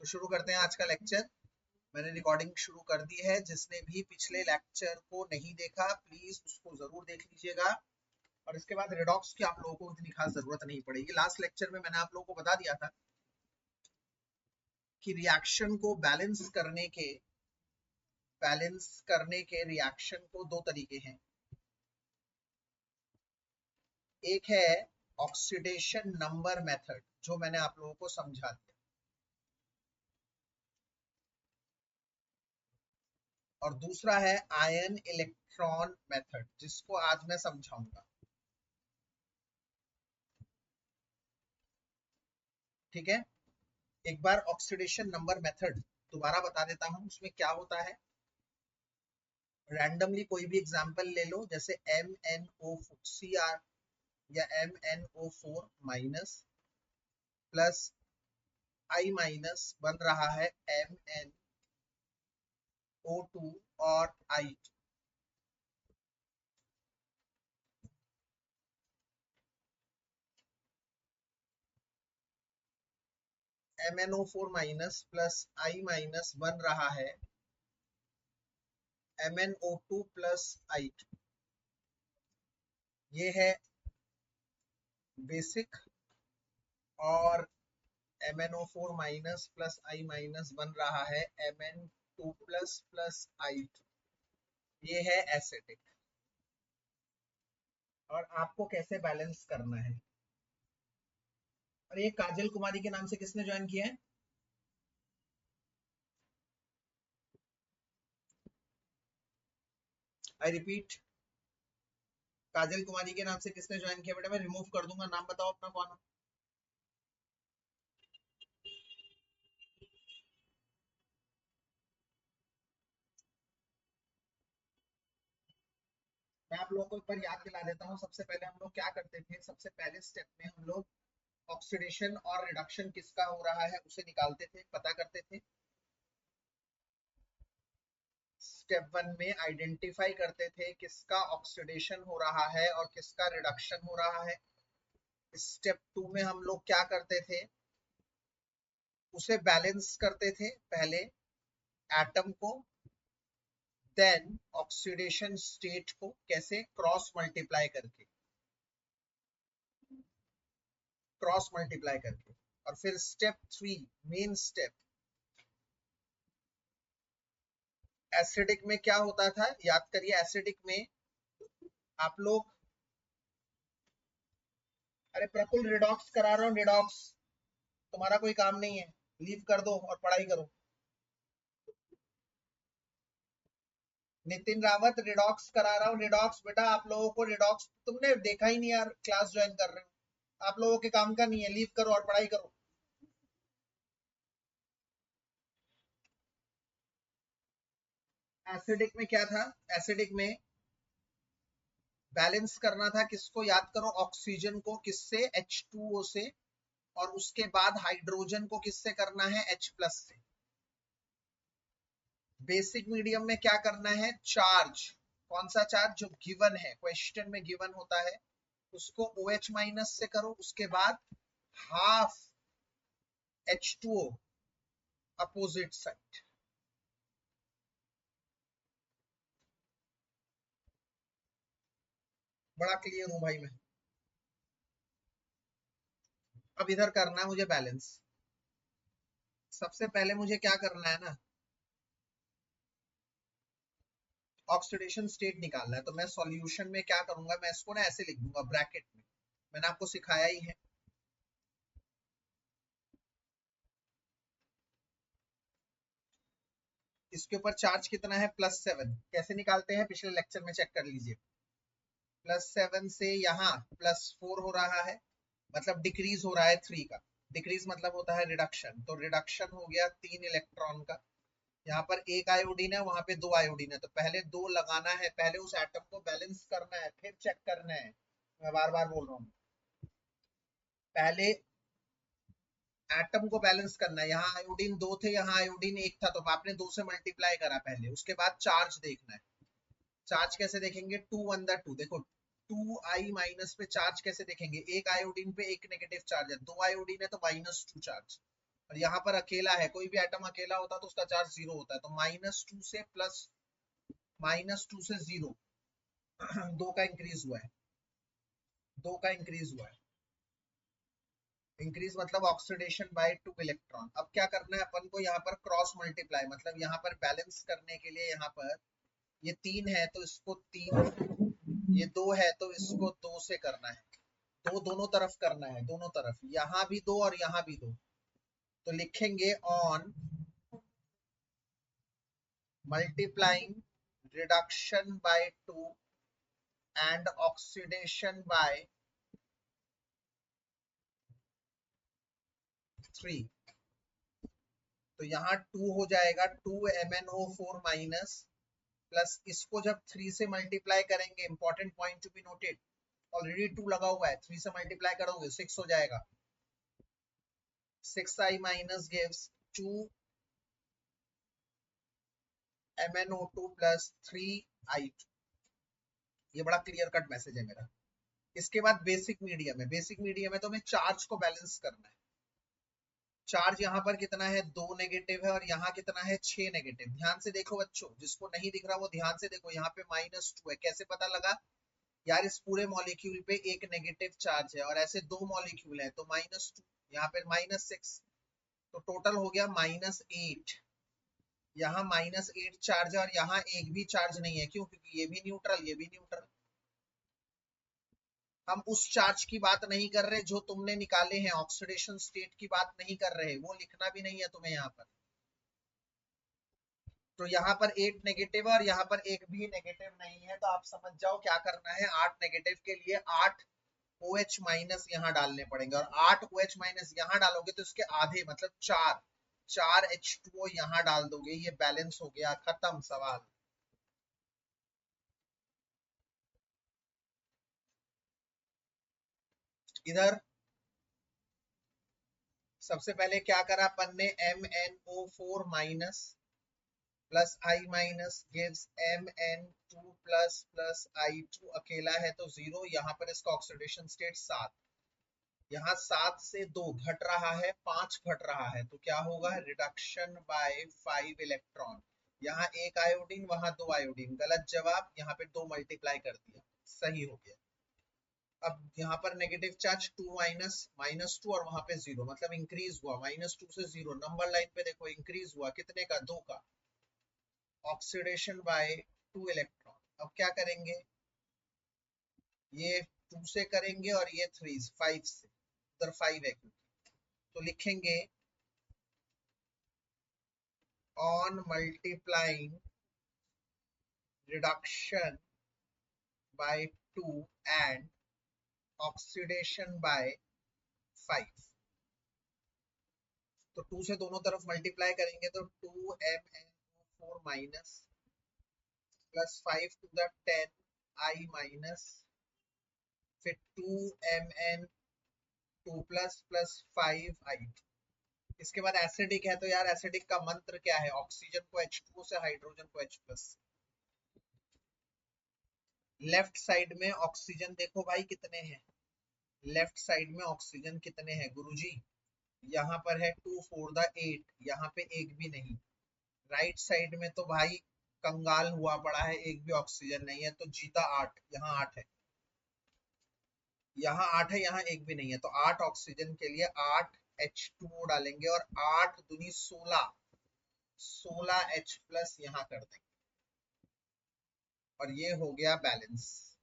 तो शुरू करते हैं आज का लेक्चर। मैंने रिकॉर्डिंग शुरू कर दी है। जिसने भी पिछले लेक्चर को नहीं देखा प्लीज उसको जरूर देख लीजिएगा। और इसके बाद रिडॉक्स की आप लोगों को इतनी खास जरूरत नहीं पड़ेगी। लास्ट लेक्चर में मैंने आप लोगों को बता दिया था कि रिएक्शन को बैलेंस करने के रिएक्शन को दो तरीके हैं। एक है ऑक्सीडेशन नंबर मेथड, जो मैंने आप लोगों को समझा दिया, और दूसरा है आयन इलेक्ट्रॉन मेथड, जिसको आज मैं समझाऊंगा। ठीक है, एक बार ऑक्सीडेशन नंबर मेथड दोबारा बता देता हूं। उसमें क्या होता है, रैंडमली कोई भी एग्जांपल ले लो, जैसे MnO4 या MnO4 minus plus I minus बन रहा है MnO2 और I। MnO4 minus plus I minus बन रहा है MnO2 प्लस I2। ये है बेसिक। और MnO4 minus plus I minus बन रहा है Mn2 प्लस प्लस I2। ये है एसिडिक। और आपको कैसे बैलेंस करना है। और ये काजल कुमारी के नाम से किसने ज्वाइन किया है? आई रिपीट, काजल कुमारी के नाम से किसने ज्वाइन किया? बेटा मैं रिमूव कर दूंगा, नाम बताओ अपना कौन हो। मैं आप लोगों को एक बार याद दिला देता हूँ। सबसे पहले हम लोग क्या करते थे, सबसे पहले स्टेप में हम लोग ऑक्सीडेशन और रिडक्शन किसका हो रहा है उसे निकालते थे, पता करते थे। स्टेप 1 में आइडेंटिफाई करते थे किसका ऑक्सीडेशन हो रहा है और किसका रिडक्शन हो रहा है। स्टेप 2 में हम लोग क्या करते थे, उसे बैलेंस करते थे। पहले एटम को, देन ऑक्सीडेशन स्टेट को, कैसे? क्रॉस मल्टीप्लाई करके, और फिर स्टेप 3 मेन स्टेप, एसिडिक में क्या होता था याद करिए। एसिडिक में आप लोग, अरे प्रफुल्ल रिडॉक्स करा रहा हूँ, रिडॉक्स तुम्हारा कोई काम नहीं है, लीव कर दो और पढ़ाई करो। नितिन रावत रिडॉक्स करा रहा हूँ, रिडॉक्स। बेटा आप लोगों को रिडॉक्स तुमने देखा ही नहीं यार, क्लास ज्वाइन कर रहे हो, आप लोगों के काम का नहीं है, लीव करो और पढ़ाई करो। एसिडिक में क्या था, एसिडिक में बैलेंस करना था किसको, याद करो, ऑक्सीजन को किससे? H2O से। और उसके बाद हाइड्रोजन को किससे करना है? H+ से। बेसिक मीडियम में क्या करना है, चार्ज, कौन सा चार्ज जो गिवन है, क्वेश्चन में गिवन होता है, उसको OH- से करो। उसके बाद हाफ H2O अपोजिट साइड। बड़ा क्लियर हूं भाई मैं। अब इधर करना है मुझे बैलेंस। सबसे पहले मुझे क्या करना है ना, ऑक्सीडेशन स्टेट निकालना है। तो मैं सॉल्यूशन में क्या करूंगा, मैं इसको ना ऐसे लिख दूंगा ब्रैकेट में, मैंने आपको सिखाया ही है। इसके ऊपर चार्ज कितना है? +7। कैसे निकालते हैं पिछले लेक्चर में चेक कर लीजिए। +7 से यहाँ +4 हो रहा है, मतलब डिक्रीज हो रहा है 3 का। डिक्रीज मतलब होता है रिडक्शन, तो रिडक्शन हो गया 3 इलेक्ट्रॉन का। यहाँ पर एक आयोडीन है, वहां पे 2 आयोडीन है, तो पहले 2 लगाना है, पहले उस एटम को बैलेंस करना है, फिर चेक करना है। मैं बार बार बोल रहा हूँ, पहले एटम को बैलेंस करना है। यहाँ आयोडीन 2 थे, यहाँ आयोडीन 1 था, तो आपने 2 से मल्टीप्लाई करा पहले। उसके बाद चार्ज देखना है। चार्ज कैसे देखेंगे? 2 देखो, 2I- पे चार्ज कैसे देखेंगे? एक आयोडीन पे एक नेगेटिव चार्ज है, 2 आयोडीन है तो -2 चार्ज। और यहाँ पर अकेला है, कोई भी एटम अकेला होता तो उसका चार्ज 0 होता है, तो -2 से प्लस -2 से 0 दो का इंक्रीज हुआ है, 2 का इंक्रीज हुआ है। इंक्रीज मतलब ऑक्सीडेशन बाय 2 इलेक्ट्रॉन। अब क्या करना है अपन को, यहाँ पर क्रॉस मल्टीप्लाई, मतलब यहाँ पर बैलेंस करने के लिए, यहाँ पर ये 3 है तो इसको 3, ये 2 है तो इसको 2 से करना है, दो दोनों तरफ करना है, दोनों तरफ, यहाँ भी 2 और यहाँ भी 2। तो लिखेंगे on multiplying reduction by 2 and oxidation by 3, तो यहाँ 2 हो जाएगा 2MnO4 माइनस, प्लस इसको जब 3 से मल्टीप्लाई करेंगे, important point to be noted, already 2 लगा हुआ है, 3 से मल्टीप्लाई करोगे 6 हो जाएगा, 6i minus gives 2MnO2 plus 3i2। ये बड़ा क्लियर कट मैसेज है मेरा। इसके बाद बेसिक मीडियम है, बेसिक मीडियम है तो हमें चार्ज को बैलेंस करना है। चार्ज यहाँ पर कितना है, 2 नेगेटिव है, और यहाँ कितना है, 6 नेगेटिव। ध्यान से देखो बच्चों, जिसको नहीं दिख रहा वो ध्यान से देखो, यहाँ पे -2 है, कैसे पता लगा यार, इस पूरे मॉलिक्यूल पे एक नेगेटिव चार्ज है और ऐसे 2 मॉलिक्यूल है तो -2, यहाँ पे -6, तो टोटल हो गया -8। यहाँ -8 चार्ज है और यहाँ एक भी चार्ज नहीं है, क्यों, क्योंकि ये भी न्यूट्रल, ये भी न्यूट्रल। हम उस चार्ज की बात नहीं कर रहे जो तुमने निकाले हैं, ऑक्सीडेशन स्टेट की बात नहीं कर रहे, वो लिखना भी नहीं है तुम्हें यहाँ पर। तो यहाँ पर 8 नेगेटिव है और यहाँ पर एक भी नेगेटिव नहीं है, तो आप समझ जाओ क्या करना है। 8 नेगेटिव के लिए 8 OH माइनस यहाँ डालने पड़ेंगे, और 8 OH माइनस यहाँ डालोगे तो इसके आधे मतलब 4 H2O यहाँ डाल दोगे, ये बैलेंस हो गया, खत्म सवाल। इधर सबसे पहले क्या करा अपन ने, MnO4 minus plus I minus gives Mn2 plus plus I2, अकेला है तो 0, यहाँ पर इसका ऑक्सीडेशन स्टेट 7, यहाँ 7 से 2 घट रहा है, 5 घट रहा है, तो क्या होगा, रिडक्शन बाय 5 इलेक्ट्रॉन। यहाँ एक आयोडीन, वहां 2 आयोडीन, गलत जवाब, यहाँ पे 2 मल्टीप्लाई कर दिया, सही हो गया। अब यहाँ पर नेगेटिव चार्ज 2 माइनस -2 और वहां पे 0, मतलब इंक्रीज हुआ, -2 से 0, नंबर लाइन पे देखो इंक्रीज हुआ, कितने का, 2 का, ऑक्सीडेशन बाय 2 इलेक्ट्रॉन। अब क्या करेंगे, ये 2 से करेंगे और ये 3 5 से, उधर 5 है क्योंकि, तो लिखेंगे on multiplying reduction by 2 and oxidation by 5, तो 2 से दोनों तरफ मल्टीप्लाई करेंगे तो 2MnO4 minus plus 5 to the 10 I minus, फिर 2Mn2 प्लस प्लस 5I। इसके बाद एसिडिक है तो यार एसिडिक का मंत्र क्या है, ऑक्सीजन को H2O से, हाइड्रोजन को H+। लेफ्ट साइड में ऑक्सीजन देखो भाई कितने हैं, लेफ्ट साइड में ऑक्सीजन कितने हैं गुरुजी, यहाँ पर है 2 4 द 8, यहाँ पे एक भी नहीं। राइट साइड में तो भाई कंगाल हुआ पड़ा है, एक भी ऑक्सीजन नहीं है, तो जीता 8, यहाँ 8 है, यहाँ 8 है, यहाँ एक भी नहीं है, तो 8 ऑक्सीजन के लिए 8 H2O डालेंगे और 8 दूनी 16 H+ यहाँ कर देंगे, और ये हो गया बैलेंस।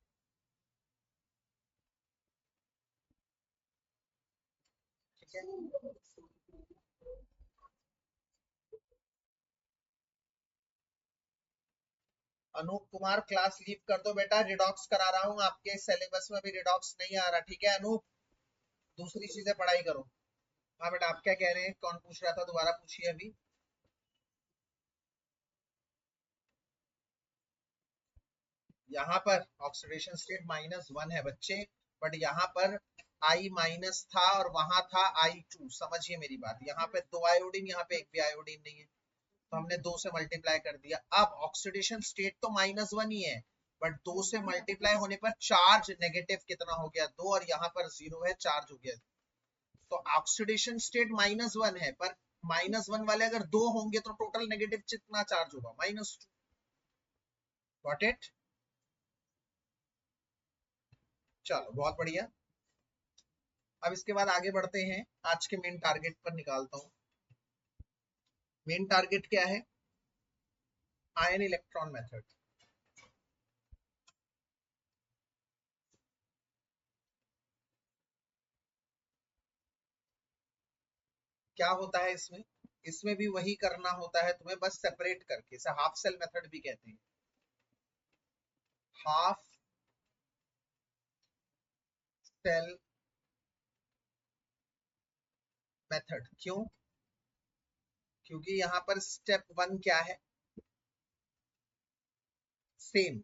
ठीक है, अनूप कुमार क्लास लीव कर दो बेटा, रिडॉक्स करा रहा हूँ, आपके सिलेबस में भी रिडॉक्स नहीं आ रहा, ठीक है अनूप, दूसरी चीजें पढ़ाई करो। हाँ बेटा, आप क्या कह रहे हैं, कौन पूछ रहा था, दोबारा पूछिए अभी। यहाँ पर ऑक्सीडेशन स्टेट -1 है बच्चे, बट यहाँ पर I माइनस था और वहां था I2, समझिए मेरी बात, यहाँ पे 2 आयोडीन, यहाँ पे एक भी आयोडीन नहीं है, तो हमने 2 से मल्टीप्लाई कर दिया। अब ऑक्सीडेशन स्टेट तो -1 ही है, बट 2 से मल्टीप्लाई होने पर चार्ज नेगेटिव कितना हो गया, 2, और यहाँ पर 0 है, चार्ज हो गया। तो ऑक्सीडेशन स्टेट -1 है, पर -1 वाले अगर 2 होंगे तो टोटल नेगेटिव कितना चार्ज होगा, -2। Got it? चलो बहुत बढ़िया। अब इसके बाद आगे बढ़ते हैं, आज के मेन टारगेट पर निकालता हूं। मेन टारगेट क्या है? Ion electron method. क्या होता है इसमें? इसमें भी वही करना होता है तुम्हें, बस सेपरेट करके। इसे हाफ सेल मेथड भी कहते हैं, हाफ सेल मेथड। क्यों? क्योंकि यहां पर स्टेप 1 क्या है? Same,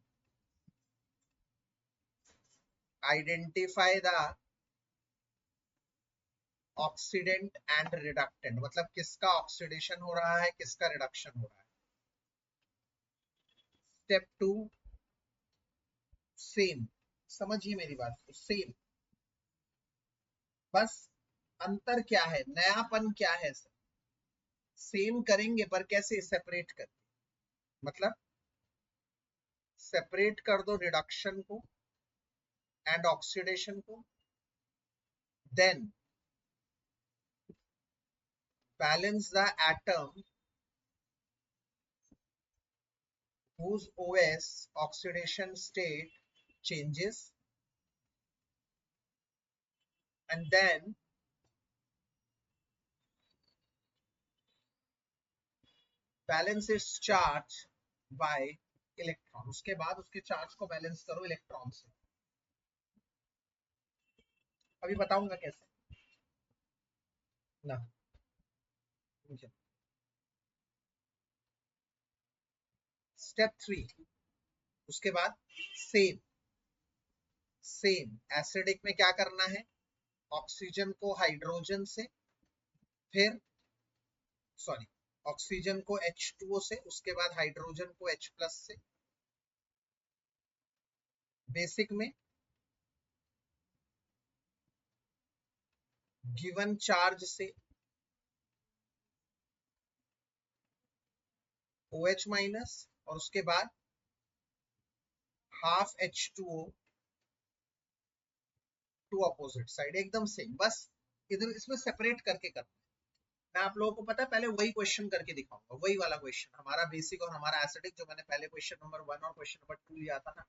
identify the oxidant and reductant, मतलब किसका ऑक्सीडेशन हो रहा है, किसका रिडक्शन हो रहा है। स्टेप 2 सेम, समझिए मेरी बात को, सेम। बस अंतर क्या है, नयापन क्या है सर? सेम करेंगे पर कैसे? सेपरेट कर, मतलब सेपरेट कर दो रिडक्शन को एंड ऑक्सीडेशन को, then balance the atom whose OS oxidation state changes, and then balance its charge by electron. उसके बाद उसके चार्ज को बैलेंस करो इलेक्ट्रॉन से। अभी बताऊंगा कैसे ना। स्टेप 3, उसके बाद सेम। सेम एसिडिक में क्या करना है? ऑक्सीजन को हाइड्रोजन से, फिर सॉरी ऑक्सीजन को H2O से, उसके बाद हाइड्रोजन को H+ से। बेसिक में गिवन चार्ज से OH- और उसके बाद half H2O to opposite side, एकदम सेम। बस इधर इसमें सेपरेट करके करना है। मैं आप लोगों को पता है पहले वही क्वेश्चन करके दिखाऊंगा, वही वाला क्वेश्चन, हमारा बेसिक और हमारा एसिडिक, जो मैंने पहले क्वेश्चन नंबर 1 और क्वेश्चन नंबर 2 लिया था ना,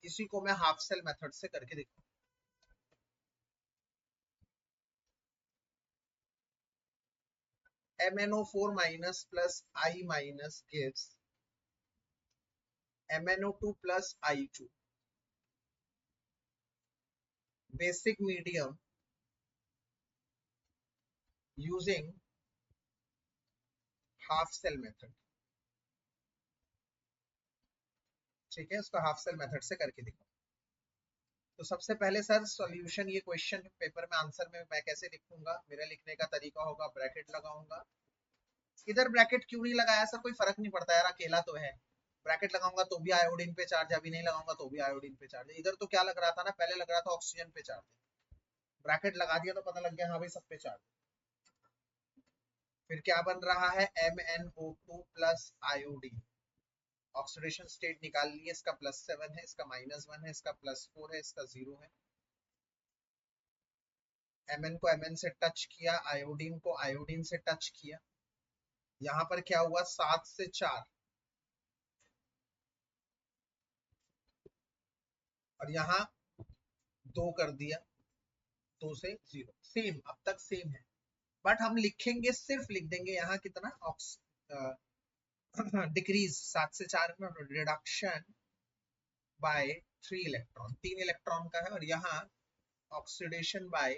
इसी को मैं हाफ सेल मेथड से करके दिखाऊंगा। MnO4- plus I- gives MnO2 plus I2, basic medium using half cell method. ठीक है, उसको हाफ सेल मेथड से करके दिखाओ। तो सबसे पहले सर सॉल्यूशन, ये क्वेश्चन पेपर में आंसर में मैं कैसे लिखूंगा, मेरा लिखने का तरीका होगा, ब्रैकेट लगाऊंगा। इधर ब्रैकेट क्यों नहीं लगाया सर? कोई फर्क नहीं पड़ता यार, अकेला तो है। ब्रैकेट लगाऊंगा तो भी आयोडीन पे चार्ज, अभी नहीं लगाऊंगा तो भी आयोडीन पे चार्ज। इधर तो क्या लग रहा था ना, पहले लग रहा था ऑक्सीजन पे चार्ज, ब्रैकेट लगा दिया तो पता लग गया हाँ भाई सब पे चार्ज। फिर क्या बन रहा है? MnO2 plus iodine. Oxidation state निकाल लिए, इसका +7 है, इसका -1 है, इसका +4 है, इसका 0 है। Mn को Mn से टच किया, आयोडीन को आयोडीन से टच किया। यहां पर क्या हुआ? 7 से 4, और यहाँ 2 कर दिया, 2 से 0। सेम, अब तक सेम है, बट हम लिखेंगे, सिर्फ लिख देंगे यहाँ कितना डिक्रीज 7 से 4 में, रिडक्शन बाय 3 इलेक्ट्रॉन, 3 इलेक्ट्रॉन का है, और यहाँ ऑक्सीडेशन बाय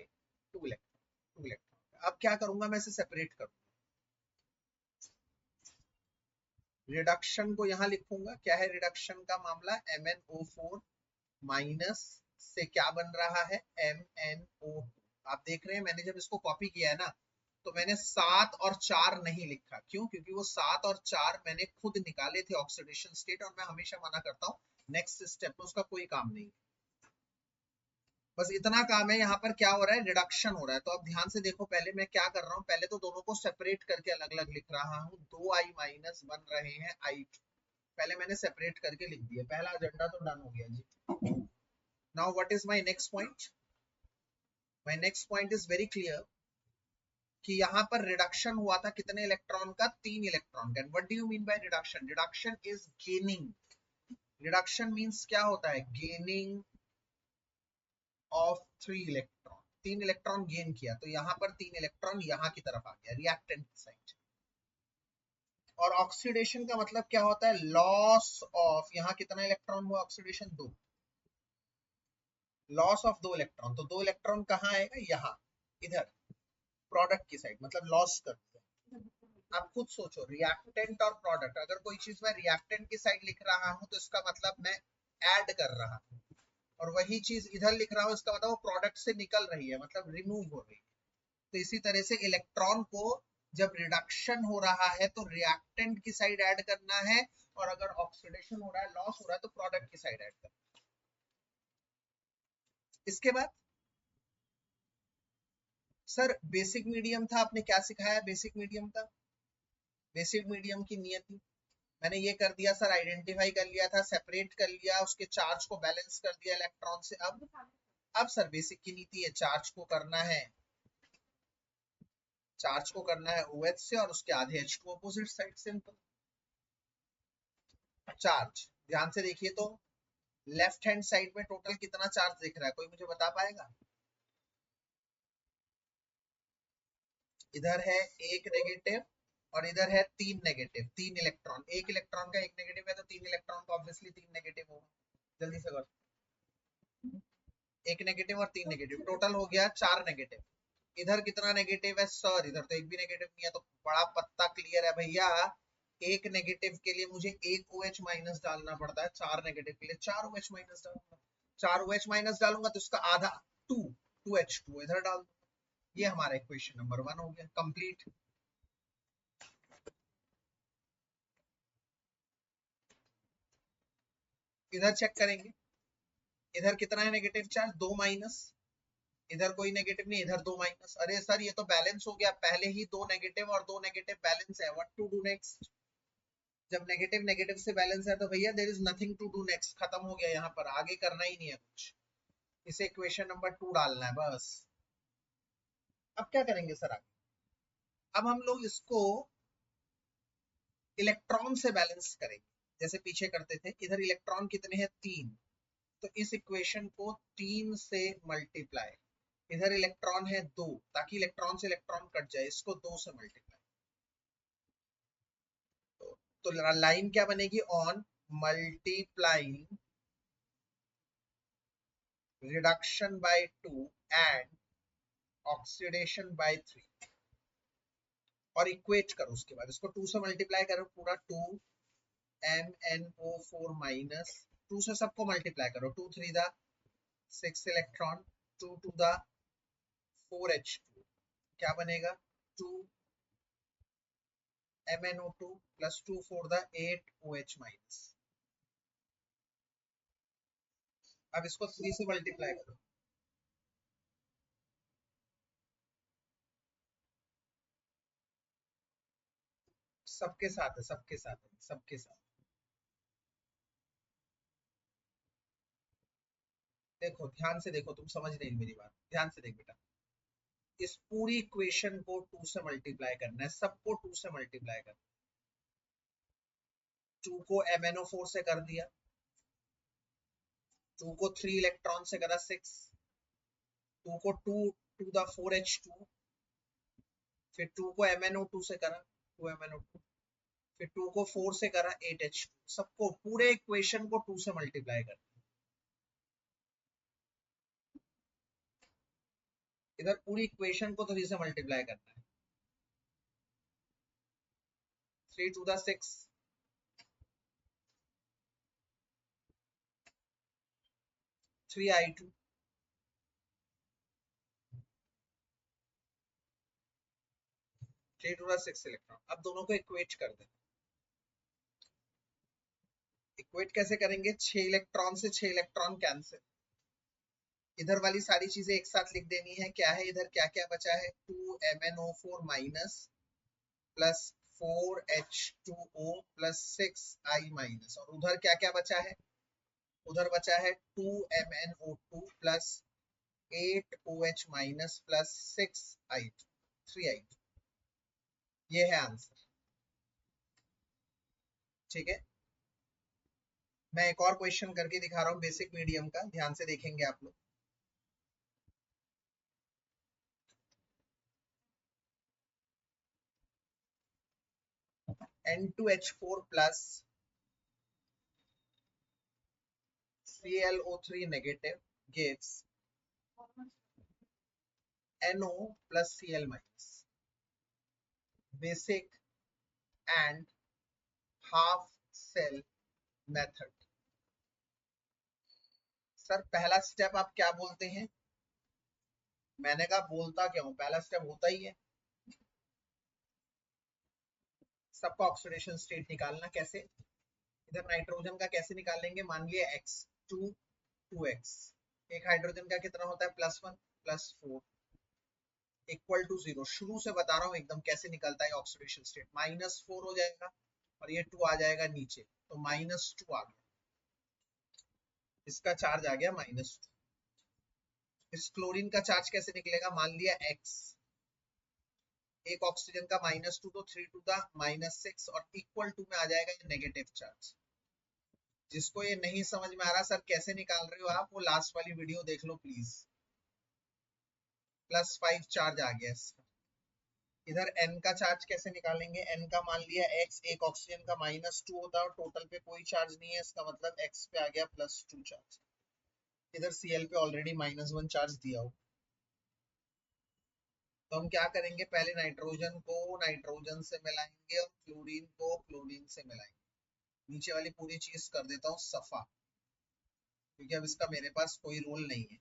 2 इलेक्ट्रॉन। अब क्या करूंगा मैं? इसे सेपरेट करूंगा, रिडक्शन को यहाँ लिखूंगा। क्या है रिडक्शन का मामला? MnO4- से क्या बन रहा है? MnO2। आप देख रहे हैं मैंने जब इसको कॉपी किया है ना, तो मैंने 7 और 4 नहीं लिखा। क्यों? क्योंकि वो 7 और 4 मैंने खुद निकाले थे ऑक्सीडेशन स्टेट, और मैं हमेशा मना करता हूँ नेक्स्ट स्टेप में उसका कोई काम नहीं। बस इतना काम है। यहाँ पर क्या हो रहा है, रिडक्शन हो रहा है। तो अब ध्यान से देखो, पहले मैं क्या कर रहा हूँ, पहले तो दोनों को सेपरेट करके अलग अलग लिख रहा हूँ। 2i माइनस बन रहे हैं i2, पहले मैंने सेपरेट करके लिख दिया। पहला एजेंडा तो डन हो गया जी। Now what is my next point? My next point is very clear कि यहाँ पर रिडक्शन हुआ था कितने इलेक्ट्रॉन का, 3 इलेक्ट्रॉन का। What do you mean by reduction? Reduction is gaining. Reduction means क्या होता है, gaining of 3 electron. 3 electron gain किया, तो यहाँ पर 3 इलेक्ट्रॉन यहाँ की तरफ आ गया, रिएक्टेंट साइड। और ऑक्सीडेशन का मतलब क्या होता है, लॉस ऑफ, यहाँ कितना इलेक्ट्रॉन हुआ ऑक्सीडेशन, 2। लॉस ऑफ 2 इलेक्ट्रॉन, तो 2 इलेक्ट्रॉन कहाँ आएगा, यहाँ इधर प्रोडक्ट की साइड, मतलब लॉस करते हैं। आप खुद सोचो, रिएक्टेंट और प्रोडक्ट, अगर कोई चीज मैं रिएक्टेंट की साइड लिख रहा हूं तो इसका मतलब मैं ऐड कर रहा हूं, और वही चीज इधर लिख रहा हूं इसका मतलब वो प्रोडक्ट से निकल रही है, मतलब रिमूव हो रही है। तो इसी तरह से इलेक्ट्रॉन को जब रिडक्शन हो रहा है तो रिएक्टेंट की साइड ऐड करना है, और अगर ऑक्सीडेशन हो रहा है, लॉस हो रहा है, तो प्रोडक्ट की साइड ऐड करना है। इसके बाद सर बेसिक मीडियम था, आपने क्या सिखाया बेसिक मीडियम का? बेसिक मीडियम की नियति मैंने ये कर दिया सर, आइडेंटिफाई कर लिया था, सेपरेट कर लिया, उसके चार्ज को बैलेंस कर दिया इलेक्ट्रॉन से। अब सर बेसिक की नीति है, चार्ज को करना है, चार्ज को करना है OH से, और उसके आधे H2 opposite side. Simple. Charge ध्यान से देखिए तो, लेफ्ट हैंड साइड में टोटल कितना चार्ज दिख रहा है, कोई मुझे बता पाएगा? इधर है एक नेगेटिव और इधर है 3 नेगेटिव, 3 इलेक्ट्रॉन। एक इलेक्ट्रॉन का एक नेगेटिव है तो 3 इलेक्ट्रॉन का ऑब्वियसली 3 नेगेटिव होगा। जल्दी से कर, एक नेगेटिव और 3 नेगेटिव, टोटल हो गया 4 नेगेटिव। इधर कितना नेगेटिव है सर? इधर तो एक भी नेगेटिव नहीं है, तो बड़ा पत्ता क्लियर है भैया। एक नेगेटिव के लिए मुझे एक OH माइनस डालना पड़ता है, 4 नेगेटिव के लिए 4 OH माइनस डालूंगा। 4 OH माइनस डालूंगा तो इसका आधा 2H2 इधर डाल दूंगा। ये हमारा इक्वेशन नंबर 1 हो गया कंप्लीट। इधर चेक करेंगे, इधर कितना है नेगेटिव चार्ज, 2 माइनस, इधर कोई नेगेटिव नहीं, इधर 2 माइनस। अरे सर ये तो बैलेंस हो गया, पहले ही 2 नेगेटिव और 2 नेगेटिव बैलेंस है। What to do next? जब नेगेटिव नेगेटिव से बैलेंस है तो भैया there is nothing to do next, खत्म हो गया, यहाँ पर आगे करना ही नहीं है कुछ। इसे इक्वेशन नंबर 2 डालना है बस। अब क्या करेंगे सर आगे? अब हम लोग इसको इलेक्ट्रॉन से बैलेंस करेंगे, जैसे पीछे करते थे। इधर इलेक्ट्रॉन कितने हैं, 3, तो इस इक्वेशन को 3 से मल्टीप्लाई, इधर इलेक्ट्रॉन है 2, ताकि इलेक्ट्रॉन से इलेक्ट्रॉन कट जाए, इसको 2 से मल्टीप्लाई। तो लाइन क्या बनेगी, on multiplying reduction by 2 and oxidation by 3, और इक्वेट करो उसके बाद, इसको 2 से मल्टीप्लाई करो पूरा, 2 MnO4 माइनस, 2 से सबको मल्टीप्लाई करो, 2 3 दा 6 इलेक्ट्रॉन, 2 2 दा 4H2, क्या बनेगा, 2 MnO2 प्लस 2 4 दा 8OH माइनस। अब इसको 3 से मल्टीप्लाई करो, सबके साथ है, सबके साथ है, सबके साथ। देखो ध्यान से देखो, तुम समझ नहीं मेरी बात, ध्यान से देख बेटा। इस पूरी इक्वेशन को 2 से मल्टीप्लाई करना है, सबको 2 से मल्टीप्लाई करना है। 2 को MnO4 से कर दिया, 2 को 3 इलेक्ट्रॉन से करा 6, 2 को 2 टू द 4H2, फिर 2 को MnO2 से करा 2 MnO2, फिर 2 को 4 से करा 8H2, सबको पूरे इक्वेशन को 2 से मल्टीप्लाई करना। इधर पूरी इक्वेशन को 3 से मल्टीप्लाई करना है, 3 to the 6, 3I2, 3 to the 6 electron. अब दोनों को इक्वेट कर देना। इक्वेट कैसे करेंगे, 6 इलेक्ट्रॉन से 6 इलेक्ट्रॉन कैंसिल, इधर वाली सारी चीजें एक साथ लिख देनी है। क्या है इधर, क्या क्या बचा है, 2MnO4 minus plus 4H2O plus 6I minus, और उधर क्या क्या बचा है, उधर बचा है 2MnO2 plus 8OH minus plus 3I। ये है आंसर। ठीक है, मैं एक और क्वेश्चन करके दिखा रहा हूँ बेसिक मीडियम का, ध्यान से देखेंगे आप लोग। N2H4 plus ClO3 negative gives NO plus Cl minus, basic and half cell method। Sir पहला स्टेप आप क्या बोलते हैं, मैंने कहा बोलता क्या हूं, पहला स्टेप होता ही है सबका ऑक्सीडेशन स्टेट निकालना। कैसे, इधर नाइट्रोजन का कैसे निकालेंगे, मान लिया X2 2X, एक हाइड्रोजन का कितना होता है +1 +4 इक्वल टू 0। शुरू से बता रहा हूँ एकदम कैसे निकलता है ऑक्सीडेशन स्टेट, -4 हो जाएगा और ये 2 आ जाएगा नीचे, तो -2 आ गया, इसका चार्ज आ गया -2। इस क्लोरीन का चार्ज कैसे निकलेगा, मान लिया X, एक ऑक्सीजन का -2 तो 3 टू द -6 और इक्वल टू में आ जाएगा ये नेगेटिव चार्ज। जिसको ये नहीं समझ में आ रहा सर कैसे निकाल रहे हो आप, वो लास्ट वाली वीडियो देख लो प्लीज। +5 चार्ज आ गया इसका। इधर N का चार्ज कैसे निकालेंगे, N का मान लिया X, एक ऑक्सीजन का -2 होता है और टोटल पे कोई चार्ज नहीं है, इसका मतलब X पे आ गया +2 चार्ज। इधर Cl पे ऑलरेडी -1 चार्ज दिया हो, तो हम क्या करेंगे, पहले नाइट्रोजन को नाइट्रोजन से मिलाएंगे और क्लोरीन को क्लोरीन से मिलाएंगे। नीचे वाली पूरी चीज कर देता हूँ सफा, क्योंकि अब इसका मेरे पास कोई रोल नहीं है।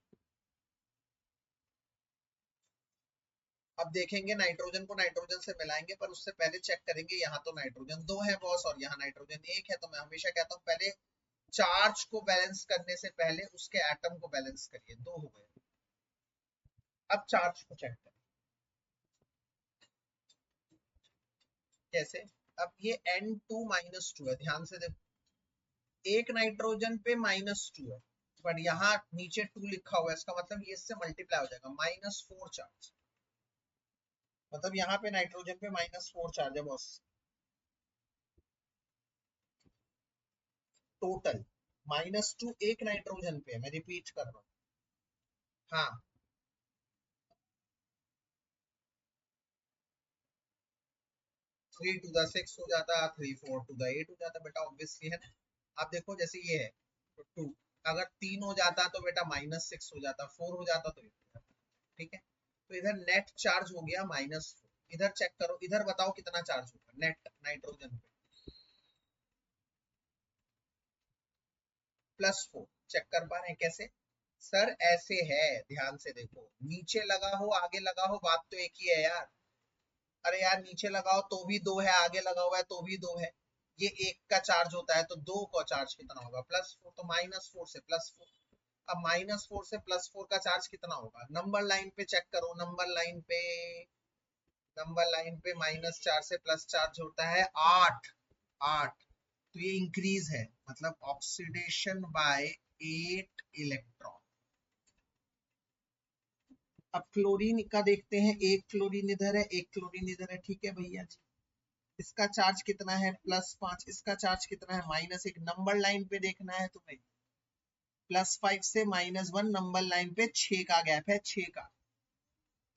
अब देखेंगे नाइट्रोजन को नाइट्रोजन से मिलाएंगे, पर उससे पहले चेक करेंगे, यहाँ तो नाइट्रोजन 2 है बॉस और यहाँ नाइट्रोजन 1 है, तो मैं हमेशा कहता हूँ पहले चार्ज को बैलेंस करने से पहले उसके एटम को बैलेंस करिए। 2 हो गए, अब चार्ज को चेक करें कैसे। अब ये N2 -2 है, ध्यान से देखो, एक नाइट्रोजन पे -2 है, पर यहाँ नीचे 2 लिखा हुआ है, इसका मतलब ये इससे मल्टीप्लाई हो जाएगा, -4 चार्ज, मतलब यहाँ पे नाइट्रोजन पे -4 चार्ज है बॉस। टोटल -2 एक नाइट्रोजन पे, मैं रिपीट कर रहा हूँ। हाँ 3 टू द 6 हो जाता, 3 4 टू द 8 हो जाता बेटा, ऑब्वियसली है ना। आप देखो जैसे ये है तो 2, अगर 3 हो जाता तो बेटा -6 हो जाता, 4 हो जाता तो 8 हो जाता। ठीक है, तो इधर नेट चार्ज हो गया -4। इधर चेक करो, इधर बताओ कितना चार्ज होगा नेट नाइट्रोजन पे, +4। चेक कर पा रहे हैं कैसे, सर ऐसे है, ध्यान से देखो, नीचे लगा हो आगे लगा हो बात तो एक ही है यार। अरे यार नीचे लगाओ तो भी 2 है, आगे लगा हुआ है तो भी 2 है, ये 1 का चार्ज होता है तो 2 का चार्ज कितना होगा, +4, तो -4 से +4। अब -4 से +4 का चार्ज कितना होगा, नंबर लाइन पे चेक करो, नंबर लाइन पे, नंबर लाइन पे -4 से +4 होता है 8। 8, तो ये इंक्रीज है, मतलब ऑक्सीडेशन बाय 8 इलेक्ट्रॉन। अब क्लोरीन का देखते हैं, एक क्लोरीन इधर है एक क्लोरीन इधर है, ठीक है भैया जी। इसका चार्ज कितना है +5, इसका चार्ज कितना है -1। नंबर लाइन पे देखना है तुम्हें, +5 से -1 नंबर लाइन पे 6 का गैप है, 6 का,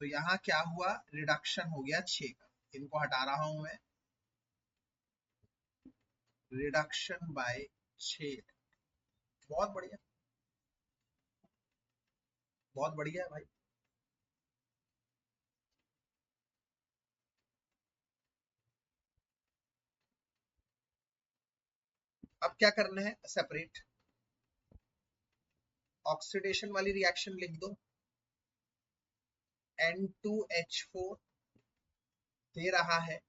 तो यहाँ क्या हुआ, रिडक्शन हो गया 6 का। इनको हटा रहा हूं मैं, रिडक्शन बाय 6। बहुत बढ़िया, बहुत बढ़िया है भाई। अब क्या करना है, सेपरेट ऑक्सीडेशन वाली रिएक्शन लिख दो, N2H4 दे रहा है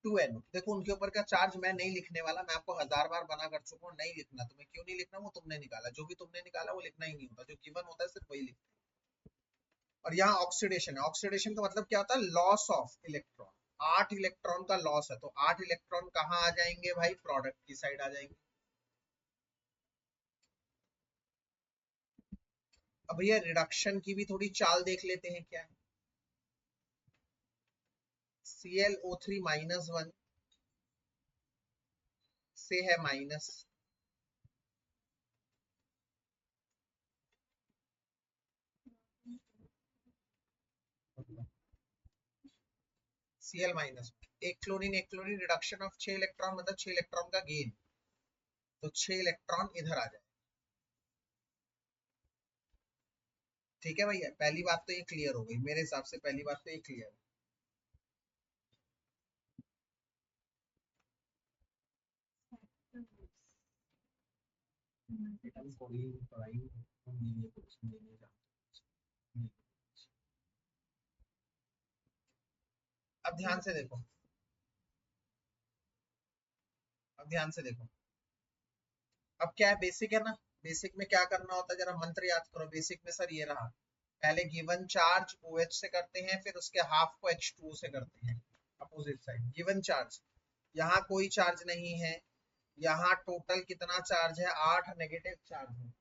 2N। देखो उनके ऊपर का चार्ज मैं नहीं लिखने वाला, मैं आपको 1000 बार बना कर चुका हूँ, नहीं लिखना। तुम्हें क्यों नहीं लिखना, वो तुमने निकाला, जो भी तुमने निकाला वो लिखना ही नहीं होता, जो गिवन होता है सिर्फ वही लिखना। और यहाँ ऑक्सीडेशन है, ऑक्सीडेशन का मतलब क्या होता है, लॉस ऑफ इलेक्ट्रॉन। 8 इलेक्ट्रॉन का लॉस है, तो 8 इलेक्ट्रॉन कहाँ आ जाएंगे भाई, प्रोडक्ट की साइड आ जाएंगे। अब भैया रिडक्शन की भी थोड़ी चाल देख लेते हैं क्या है। ClO3 -1 से है माइनस, Cl माइनस, एक क्लोरीन रिडक्शन ऑफ 6 इलेक्ट्रॉन, मतलब 6 इलेक्ट्रॉन का गेन, तो 6 इलेक्ट्रॉन इधर आ जाए। ठीक है भैया, पहली बात तो ये क्लियर हो गई मेरे हिसाब से, पहली बात तो ये क्लियर है। अब ध्यान से देखो, अब ध्यान से देखो, अब क्या है, बेसिक है ना, बेसिक में क्या करना होता है, जरा मंत्र याद करो। बेसिक में सर ये रहा, पहले गिवन चार्ज OH से करते हैं, फिर उसके हाफ को H2O से करते हैं, अपोजिट साइड गिवन चार्ज। यहाँ कोई चार्ज नहीं है, यहाँ टोटल कितना चार्ज है, 8 नेगेटिव चार्ज है।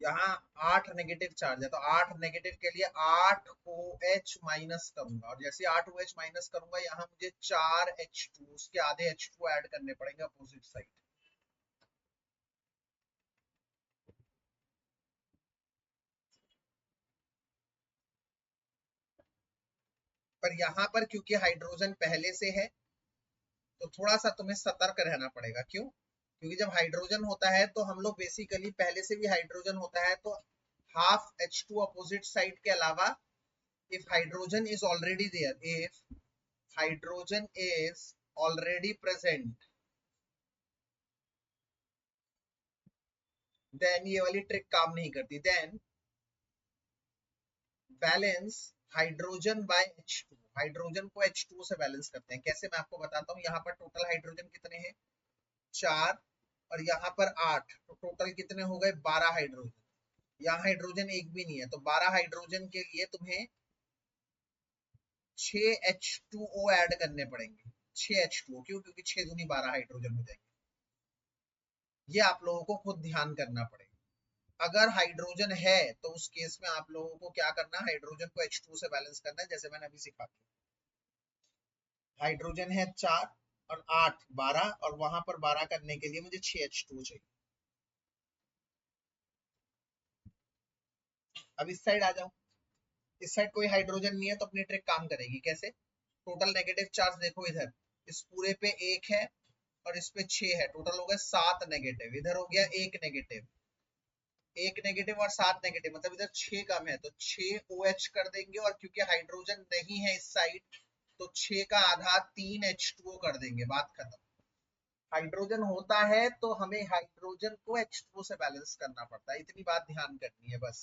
यहाँ 8 नेगेटिव चार्ज है, तो 8 नेगेटिव के लिए 8 OH माइनस करूंगा, और जैसे 8 OH माइनस करूंगा, यहाँ मुझे 4 H2, उसके आधे H2 ऐड करने पड़ेंगे अपोजिट साइड। पर यहाँ पर क्योंकि हाइड्रोजन पहले से है, तो थोड़ा सा तुम्हें सतर्क रहना पड़ेगा। क्यों? क्योंकि जब हाइड्रोजन होता है तो हम लोग बेसिकली, पहले से भी हाइड्रोजन होता है तो हाफ H2 अपोजिट साइड के अलावा, if hydrogen is already there, if hydrogen is already present, then ये वाली ट्रिक काम नहीं करती, then balance hydrogen bye H2, hydrogen को H2 से बैलेंस करते हैं। कैसे, मैं आपको बताता हूँ। यहाँ पर टोटल हाइड्रोजन कितने हैं, 4, और यहाँ पर 8, तो टोटल कितने हो गए, 12 हाइड्रोजन। यहाँ हाइड्रोजन एक भी नहीं है, तो 12 हाइड्रोजन के लिए तुम्हें 6 H2O ऐड करने पड़ेंगे। 6 H2O क्यों, क्योंकि 6 दूनी 12 हाइड्रोजन हो जाएंगे। ये आप लोगों को खुद ध्यान करना पड़ेगा। अगर हाइड्रोजन है तो उस केस में आप लोगों को क्या करना है, हाइड्रोजन को H2 से बैलेंस करना है, जैसे मैंने अभी सिखा दिया। हाइड्रोजन है 4 और 8 12, और वहां पर 12 करने के लिए मुझे 6 H2 चाहिए। अब इस साइड आ जाओ, इस साइड कोई हाइड्रोजन नहीं है, तो अपनी ट्रिक काम करेगी। कैसे, टोटल नेगेटिव चार्ज देखो, इधर इस पूरे पे 1 है और इस पे 6 है, टोटल हो गया 7 नेगेटिव, इधर हो गया 1 नेगेटिव, 1 नेगेटिव और 7 नेगेटिव, मतलब इधर 6 कम है, तो 6 OH कर देंगे, और क्योंकि हाइड्रोजन नहीं है इस साइड, तो 6 का आधा 3 H2O कर देंगे, बात खत्म। हाइड्रोजन होता है तो हमें हाइड्रोजन को H2O से बैलेंस करना पड़ता है, इतनी बात ध्यान करनी है बस।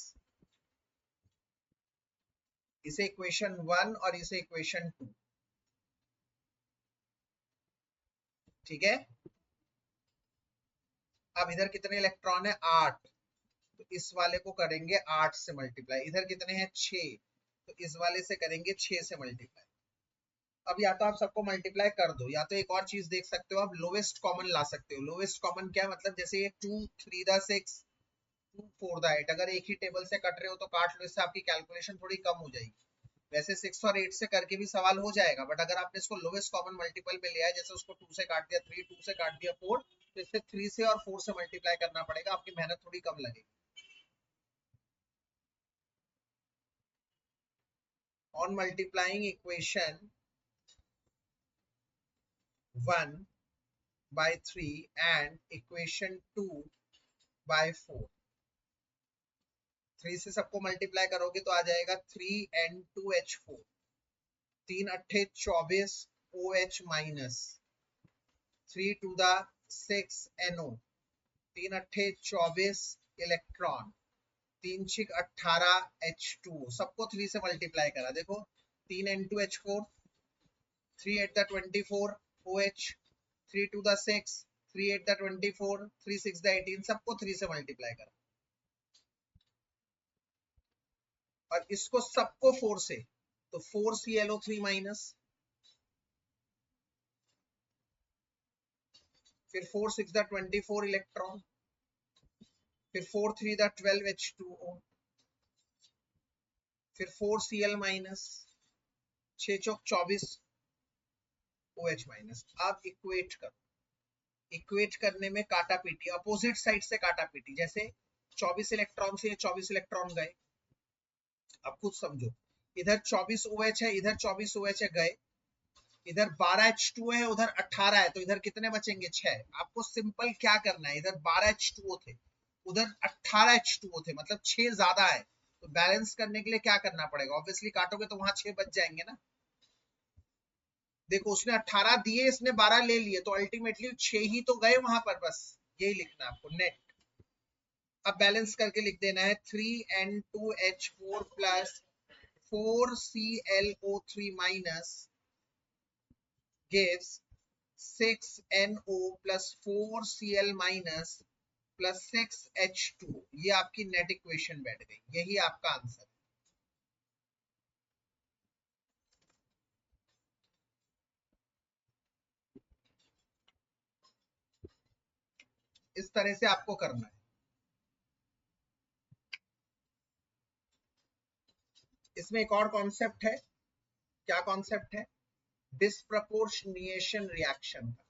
इसे इक्वेशन 1 और इसे इक्वेशन 2, ठीक है। अब इधर कितने इलेक्ट्रॉन है, 8, तो इस वाले को करेंगे 8 से मल्टीप्लाई। इधर कितने हैं, 6, तो इस वाले से करेंगे 6 से मल्टीप्लाई। अब या तो आप सबको मल्टीप्लाई कर दो, या तो एक और चीज देख सकते हो, आप लोवेस्ट कॉमन ला सकते हो। लोवेस्ट कॉमन क्या, मतलब जैसे ये 2 3 द 6 2 4 द 8, अगर एक ही टेबल से कट रहे हो तो काट लो, इससे आपकी कैलकुलेशन थोड़ी कम हो जाएगी। वैसे 6 और 8 से करके भी सवाल हो जाएगा, बट अगर आपने इसको लोवेस्ट कॉमन मल्टीपल में लिया है, जैसे उसको 2 से काट दिया 3, 2 से काट दिया 4, तो इससे 3 से और 4 से मल्टीप्लाई करना पड़ेगा, आपकी मेहनत थोड़ी कम लगेगी। On multiplying equation 1 by 3 and equation 2 by 4, 3 से सबको मल्टीप्लाई करोगे तो आ जाएगा 3N2H4, 3 अट्ठे 24 OH minus, 3 to the 6 NO, 3 अट्ठे 24 electron, 3 6 18 H2 सबको 3 से मल्टीप्लाई करा, देखो 3 N2 H4, 3 8 the 24 OH, 3 2 the 6, 3 8 the 24, 3 6 the 18, सबको 3 से मल्टीप्लाई करा और इसको सबको 4 से, तो 4ClO3 माइनस, फिर 4 6 द 24 इलेक्ट्रॉन, फिर 4 3 द 12 H2O, फिर 4Cl माइनस, 6 चौक 24 OH माइनस। अब इक्वेट करो, इक्वेट करने में काटा पीटी, अपोजिट साइड से काटा पीटी, जैसे 24 इलेक्ट्रॉन से 24 इलेक्ट्रॉन गए, अब कुछ समझो, इधर 24 OH है, इधर 24 OH है, गए, इधर 12 H2 है, उधर 18 है, तो इधर कितने बचेंगे 6। आपको सिंपल क्या करना है, इधर 12 H2O थे, उधर 18 H2O थे, मतलब 6 ज्यादा है, तो बैलेंस करने के लिए क्या करना पड़ेगा, ऑब्वियसली काटोगे तो वहां 6 बच जाएंगे ना। देखो उसने 18 दिए, इसने 12 ले लिए, तो अल्टीमेटली 6 ही तो गए वहां पर, बस यही लिखना है आपको नेट। अब बैलेंस करके लिख देना है 3N2H4 plus 4ClO3 minus gives 6NO plus 4Cl minus plus 6H2। ये आपकी नेट इक्वेशन बैठ गई, यही आपका आंसर है। इस तरह से आपको करना है। इसमें एक और कॉन्सेप्ट है, क्या कॉन्सेप्ट है, डिस्प्रपोर्शनिएशन रिएक्शन का।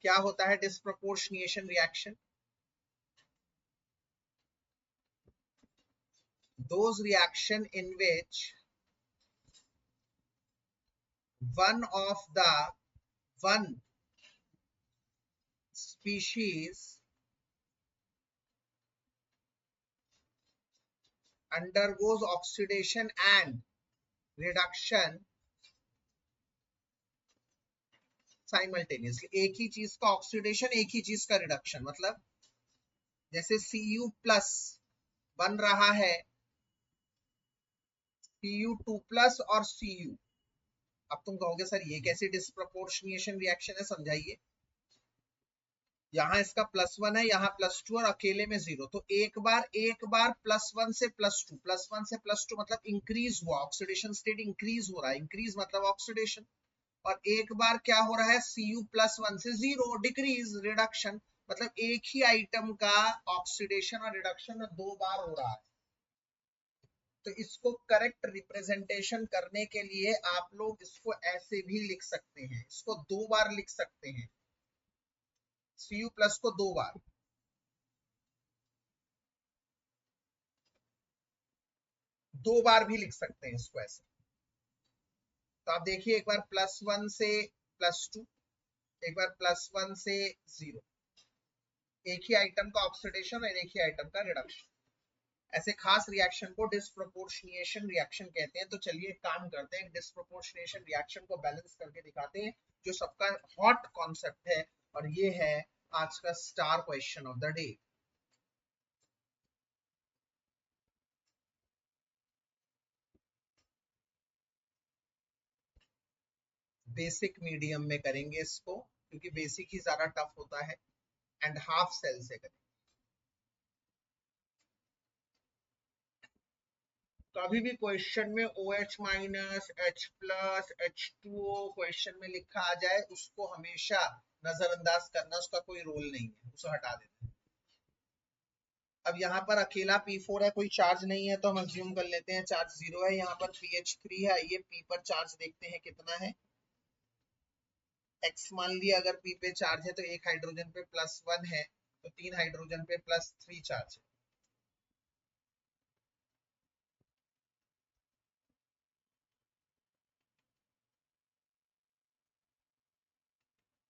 क्या होता है डिस्प्रपोर्शनिएशन reaction? Those reaction in which one species undergoes oxidation and reduction simultaneously. एक ही चीज का ऑक्सीडेशन, एक ही चीज का रिडक्शन, मतलब जैसे Cu प्लस बन रहा है Cu2 प्लस और Cu। अब तुम कहोगे सर ये कैसे डिस्प्रपोर्शनिएशन रिएक्शन है, समझाइए। यहाँ इसका +1 है, यहाँ +2 और अकेले में 0, तो एक बार +1 से +2, +1 से +2 मतलब इंक्रीज हुआ, ऑक्सीडेशन स्टेट इंक्रीज हो रहा है, इंक्रीज मतलब ऑक्सीडेशन। और एक बार क्या हो रहा है Cu +1 से 0, डिक्रीज, रिडक्शन, मतलब एक ही आइटम का ऑक्सीडेशन और रिडक्शन 2 बार हो रहा है। तो इसको करेक्ट रिप्रेजेंटेशन करने के लिए आप लोग इसको ऐसे भी लिख सकते हैं, इसको 2 बार लिख सकते हैं, Cu प्लस को 2 बार, भी लिख सकते हैं इसको ऐसे। तो आप देखिए, एक बार +1 से +2, एक बार +1 से 0, एक ही आइटम का ऑक्सीडेशन और एक ही आइटम का रिडक्शन। ऐसे खास रिएक्शन को डिस्प्रपोर्शनिएशन रिएक्शन कहते हैं। तो चलिए काम करते हैं, डिस्प्रपोर्शनिएशन रिएक्शन को बैलेंस करके दिखाते हैं, जो सबका हॉट कॉन्सेप्ट है, और ये है आज का star question of the day. Basic medium में करेंगे इसको, क्योंकि बेसिक ही ज्यादा टफ होता है, एंड हाफ सेल से करेंगे। कभी भी क्वेश्चन में OH minus, H plus, H2O question में लिखा आ जाए, उसको हमेशा नजरअंदाज करना, उसका कोई रोल नहीं है, उसे हटा देना है। अब यहाँ पर अकेला P4 है, कोई चार्ज नहीं है, तो हम अज्यूम कर लेते हैं चार्ज 0 है। यहाँ पर PH3 है, ये P पर चार्ज देखते हैं कितना है, X मान लिया। अगर P पे चार्ज है तो एक हाइड्रोजन पे +1 है, तो 3 हाइड्रोजन पे +3 चार्ज है।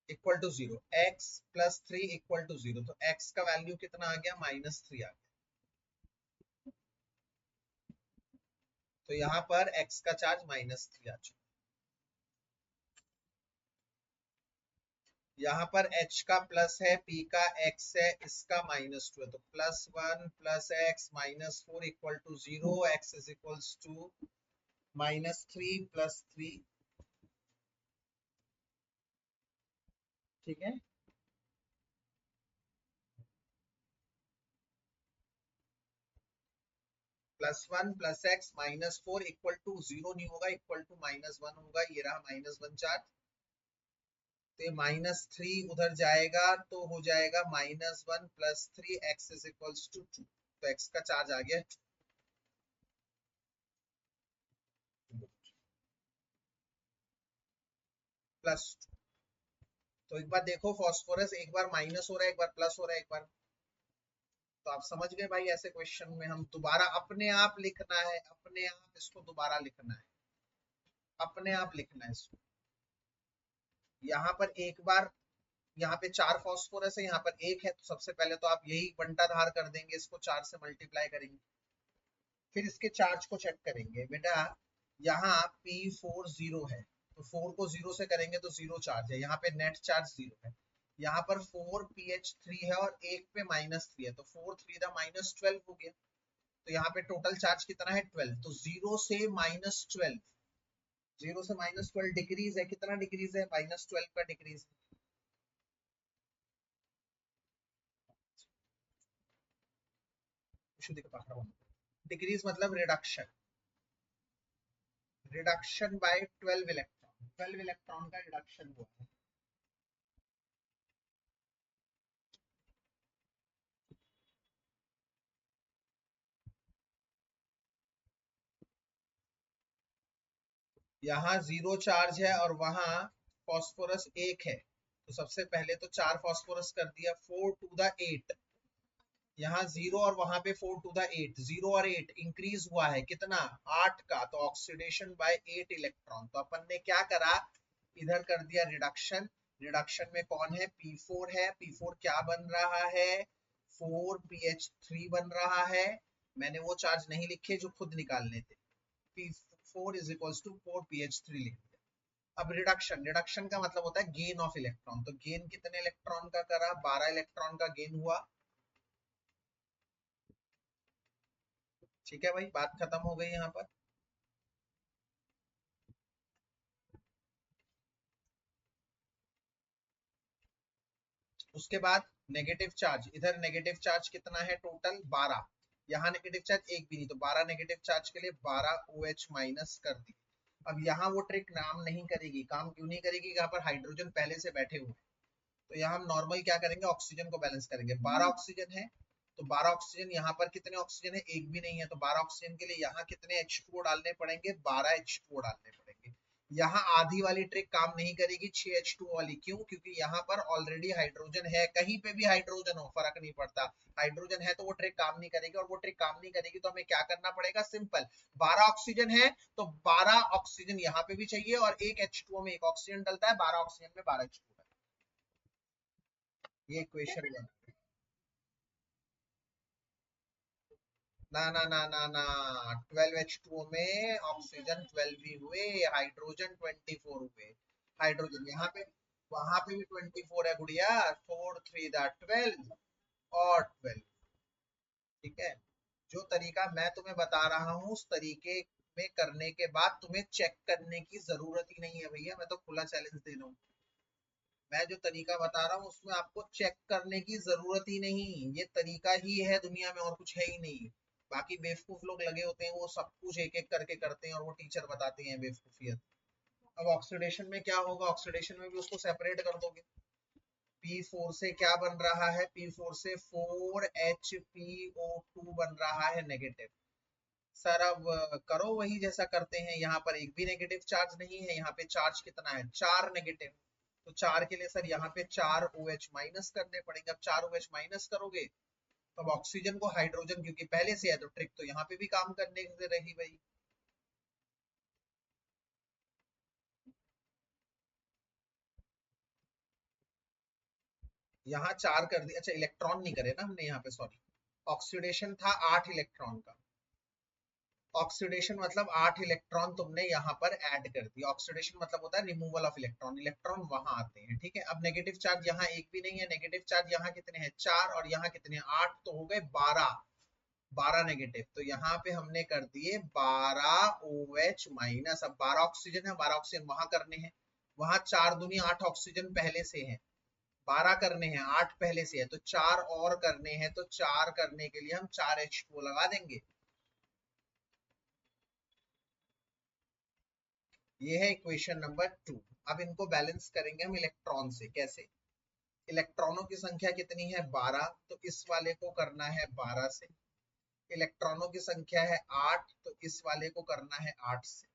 Equal to 0, x + 3 equal to 0, तो x का वैल्यू कितना आ गया, -3 आ गया। तो यहाँ पर x का चार्ज -3 आ चुका। यहाँ पर H का प्लस है, P का X है, इसका -2 है, तो +1 + x -4 = 0, x is equals to -3 + 3। ठीक है, +1 + x -4 = 0 नहीं होगा, इक्वल टू -1 होगा। ये रहा -1 चार्ज, तो ये -3 उधर जाएगा तो हो जाएगा -1 + 3, x इज इक्वल्स टू 2। तो x का चार्ज आ गया +2। तो एक बार देखो, फास्फोरस एक बार माइनस हो रहा है, एक बार प्लस हो रहा है, एक बार। तो आप समझ गए भाई, ऐसे क्वेश्चन में हम दोबारा अपने आप लिखना है, अपने आप इसको दोबारा लिखना है, अपने आप लिखना है इसको। यहाँ पर एक बार, यहाँ पे 4 फास्फोरस है, यहाँ पर 1 है, तो सबसे पहले तो आप यही बंटाधार कर देंगे, इसको 4 से मल्टीप्लाई करेंगे, फिर इसके चार्ज को चेक करेंगे। बेटा यहाँ P4 0 है, तो 4 को 0 से करेंगे तो 0 चार्ज है, यहाँ पे नेट चार्ज 0 है। यहाँ पर 4pH3 है और 1 पे -3 है, तो 4 3 -12 हो गया। तो यहाँ पे टोटल चार्ज कितना है 12, तो 0 से -12, 0 से -12 डिक्रीज है, कितना डिक्रीज है, -12 का डिक्रीज। डिक्रीज मतलब reduction, reduction by 12 electron, 12 electron का रिडक्शन हुआ है। यहाँ 0 चार्ज है और वहां फास्फोरस 1 है, तो सबसे पहले तो 4 फास्फोरस कर दिया, 4 टू द 8। यहाँ 0 और वहां पे 4 टू द 8, 0 और 8 इंक्रीज हुआ है कितना, 8 का, तो ऑक्सीडेशन बाय 8 इलेक्ट्रॉन। तो अपन ने क्या करा, इधर कर दिया रिडक्शन। रिडक्शन में कौन है, P4 है। P4 क्या बन रहा है, 4pH3 बन रहा है। मैंने वो चार्ज नहीं लिखे जो खुद निकालने थे। P4 is equals to 4pH3 लिख दिया। अब रिडक्शन, रिडक्शन का मतलब होता है गेन ऑफ इलेक्ट्रॉन, तो गेन कितने इलेक्ट्रॉन का करा, 12 इलेक्ट्रॉन का गेन हुआ। ठीक है भाई, बात खत्म हो गई यहाँ पर। उसके बाद नेगेटिव चार्ज, इधर नेगेटिव चार्ज कितना है, टोटल 12। यहाँ नेगेटिव चार्ज एक भी नहीं, तो 12 नेगेटिव चार्ज के लिए 12 OH माइनस कर दी। अब यहाँ वो ट्रिक नाम नहीं करेगी, काम क्यों नहीं करेगी, यहाँ पर हाइड्रोजन पहले से बैठे हुए, तो यहाँ हम नॉर्मल क्या करेंगे, ऑक्सीजन को बैलेंस करेंगे। 12 ऑक्सीजन है, तो 12 ऑक्सीजन, यहाँ पर कितने ऑक्सीजन है, एक भी नहीं है, तो 12 ऑक्सीजन के लिए यहाँ कितने H2O डालने पड़ेंगे, 12 H2O डालने पड़ेंगे। यहाँ आधी वाली ट्रिक काम नहीं करेगी, 6 H2O वाली, क्यों, क्योंकि यहाँ पर ऑलरेडी हाइड्रोजन है, कहीं पे भी हाइड्रोजन हो फर्क नहीं पड़ता, हाइड्रोजन है तो वो ट्रिक काम नहीं करेगी। और वो ट्रिक काम नहीं करेगी तो हमें क्या करना पड़ेगा, सिंपल, 12 ऑक्सीजन है तो 12 ऑक्सीजन यहाँ पे भी चाहिए, और एक H2O में एक ऑक्सीजन डलता है, 12 ऑक्सीजन में 12 H2O। ये इक्वेशन बना। ना ना ना ना ना, 12H2O में ऑक्सीजन 12 ही हुए, हाइड्रोजन 24 हुए। हाइड्रोजन यहाँ पे, वहां पे भी 24 है गुड़िया, 4 3 12 और 12। ठीक है, जो तरीका मैं तुम्हें बता रहा हूँ उस तरीके में करने के बाद तुम्हें चेक करने की जरूरत ही नहीं है भैया, मैं तो खुला चैलेंज दे रहा हूँ। मैं जो तरीका बता रहा हूँ उसमें आपको चेक करने की जरूरत ही नहीं, ये तरीका ही है दुनिया में, और कुछ है ही नहीं। बाकी बेवकूफ लोग लगे होते हैं, वो सब कुछ एक एक करके करते हैं और वो टीचर बताते हैं बेवकूफियत। अब ऑक्सीडेशन में क्या होगा, ऑक्सीडेशन में भी उसको सेपरेट कर दोगे। P4 से क्या बन रहा है, P4 से 4HPO2 बन रहा है नेगेटिव। सर अब करो वही जैसा करते हैं, यहाँ पर एक भी नेगेटिव चार्ज नहीं है, यहाँ पे चार्ज कितना है, 4 नेगेटिव। तो 4 के लिए सर यहाँ पे 4 OH माइनस करने पड़ेंगे। अब 4 OH माइनस करोगे तब ऑक्सीजन को हाइड्रोजन क्योंकि पहले से है, तो ट्रिक तो यहाँ पे भी काम करने से रही भाई। यहाँ 4 कर दिया, अच्छा इलेक्ट्रॉन नहीं करे ना हमने यहाँ पे, सॉरी, ऑक्सीडेशन था 8 इलेक्ट्रॉन का। ऑक्सीडेशन मतलब 8 इलेक्ट्रॉन तुमने यहाँ पर ऐड कर दिया। ऑक्सीडेशन मतलब होता है रिमूवल ऑफ इलेक्ट्रॉन, इलेक्ट्रॉन वहां आते हैं, ठीक है। अब नेगेटिव चार्ज यहाँ एक भी नहीं है, नेगेटिव चार्ज यहाँ कितने हैं 4 और यहाँ कितने हैं 8, तो हो गए 12 नेगेटिव। तो यहाँ पे हमने कर दिए 12 OH माइनस। अब 12 ऑक्सीजन है, 12 ऑक्सीजन वहां करने हैं, वहां 4 दूनी 8 ऑक्सीजन पहले से है, 12 करने हैं 8 पहले से है, तो 4 और करने हैं, तो 4 करने के लिए हम 4H2O लगा देंगे। ये है इक्वेशन नंबर 2। अब इनको बैलेंस करेंगे हम इलेक्ट्रॉन से। कैसे? इलेक्ट्रॉनों की संख्या कितनी है 12, तो इस वाले को करना है 12 से। इलेक्ट्रॉनों की संख्या है 8, तो इस वाले को करना है 8 से।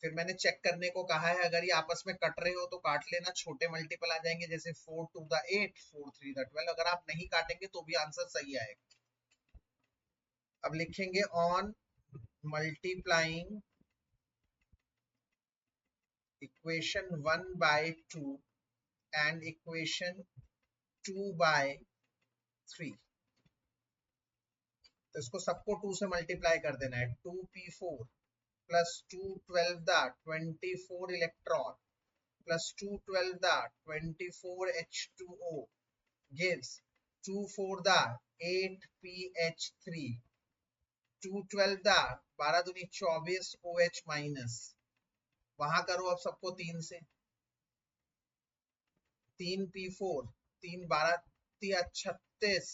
फिर मैंने चेक करने को कहा है, अगर ये आपस में कट रहे हो तो काट लेना, छोटे मल्टीपल आ जाएंगे, जैसे 4 2 द 8, 4 3 द 12। अगर आप नहीं काटेंगे तो भी आंसर सही आएगा। अब लिखेंगे on multiplying equation 1 by 2 and equation 2 by 3, तो इसको सबको 2 से मल्टीप्लाई कर देना है। 2p4 plus 212 the 24 electron plus 212 the 24 H2O gives 24 the 8pH3, 212 the 12 दूनी 24 OH माइनस। वहां करो अब सबको 3 से, 3p4 3 12 36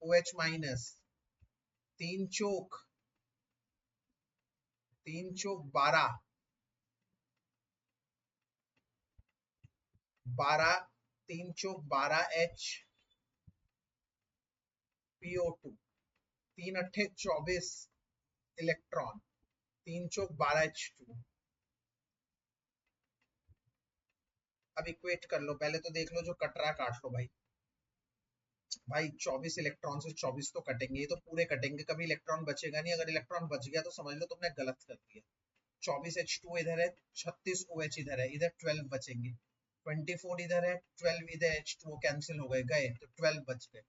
OH माइनस, 3 चौक 12 12 3 चौक 12H PO2, 3 अट्ठे 24 इलेक्ट्रॉन, 3 चौक 12H2। अब इक्वेट कर लो, पहले तो देख लो जो कट रहा है काट लो भाई। भाई 24 इलेक्ट्रॉन से 24 तो कटेंगे, ये तो पूरे कटेंगे, कभी इलेक्ट्रॉन बचेगा नहीं। अगर इलेक्ट्रॉन बच गया तो समझ लो तुमने गलत कर दिया। 24 H2 इधर है, 36 OH इधर है, इधर 12 बचेंगे, 24 इधर है, 12 इधर H2O कैंसिल हो गए, तो 12 बच गए।